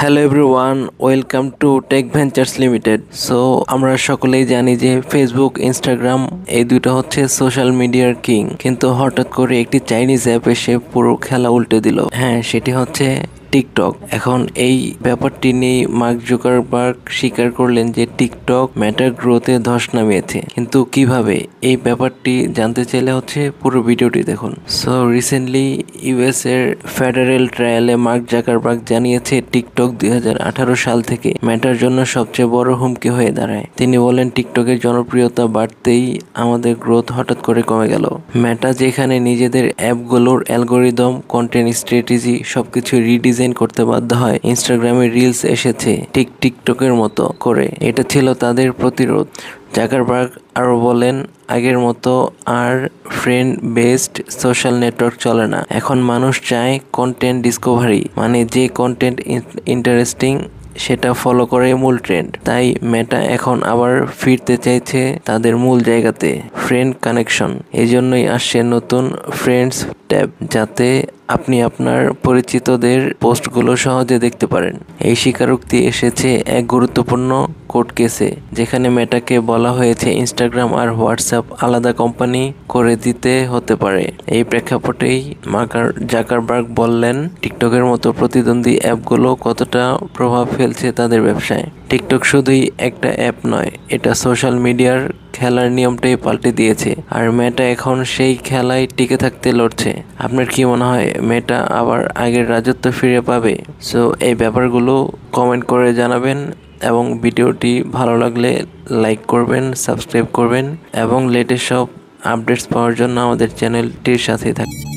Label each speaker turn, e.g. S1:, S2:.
S1: Hello everyone, welcome to tech ventures limited. So আমরা সকলেই জানি যে ফেসবুক, ইনস্টাগ্রাম এই দুটো হচ্ছে সোশ্যাল মিডিয়ার কিং, কিন্তু হঠাৎ করে একটি চাইনিজ অ্যাপ এসে পুরো খেলা উল্টে দিল। হ্যাঁ, সেটি হচ্ছে টিকটক। এখন এই ব্যাপারটি নিয়ে মার্ক জুকারবার্গ স্বীকার করলেন যে টিকটক মেটার গ্রোথে ধস নামিয়েছে, কিন্তু কিভাবে এই ব্যাপারটি জানতে চাইলে হচ্ছে পুরো ভিডিওটি দেখুন। সো রিসেন্টলি ইউএস এর ফেডারেল ট্রায়ালে মার্ক জাকারবার্গ জানিয়েছে টিকটক 2018 সাল থেকে মেটার জন্য সবচেয়ে বড় হুমকি হয়ে দাঁড়ায়। তিনি বলেন, টিকটকের জনপ্রিয়তা বাড়তেই আমাদের গ্রোথ হঠাৎ করে কমে গেল। মেটা যেখানে নিজেদের অ্যাপগুলোর অ্যালগোরিদম, কন্টেন্ট স্ট্র্যাটেজি সবকিছু রিডিজাইন করতে বাধ্য হয়, ইনস্টাগ্রামে রিলস এসেছে ঠিক টিকটকের মতো করে। এটা ছিল তাদের প্রতিরোধ। জাকারবার্গ আরও বলেন, আগের মতো আর ফ্রেন্ড বেসড সোশ্যাল নেটওয়ার্ক চলে না। এখন মানুষ চায় কন্টেন্ট ডিসকভারি, মানে যে কন্টেন্ট ইন্টারেস্টিং সেটা ফলো করে মূল ট্রেন্ড। তাই মেটা এখন আবার ফিরতে চাইছে তাদের মূল জায়গাতে, ফ্রেন্ড কানেকশন। এই জন্যই আসছে নতুন ফ্রেন্ডস ট্যাব, যাতে আপনি আপনার পরিচিতদের পোস্টগুলো সহজে দেখতে পারেন। এই স্বীকারোক্তি এসেছে এক গুরুত্বপূর্ণ কোর্ট কেসে, যেখানে মেটাকে বলা হয়েছে ইনস্টাগ্রাম আর হোয়াটসঅ্যাপ আলাদা কোম্পানি করে দিতে হতে পারে। এই প্রেক্ষাপটেই জাকারবার্গ বললেন, টিকটকের মতো প্রতিদ্বন্দ্বী অ্যাপগুলো কতটা প্রভাব ফেলছে তাদের ব্যবসায়। টিকটক শুধুই একটা অ্যাপ নয়, এটা সোশ্যাল মিডিয়ার খেলার নিয়মটাই পাল্টে দিয়েছে, আর মেটা এখন সেই খেলায় টিকে থাকতে লড়ছে। আপনার কি মনে হয়, মেটা আবার আগের রাজত্ব ফিরে পাবে? সো এই ব্যাপারগুলো কমেন্ট করে জানাবেন, এবং ভিডিওটি ভালো লাগলে লাইক করবেন, সাবস্ক্রাইব করবেন, এবং লেটেস্ট সব আপডেটস পাওয়ার জন্য আমাদের চ্যানেলটির সাথেই থাকবেন।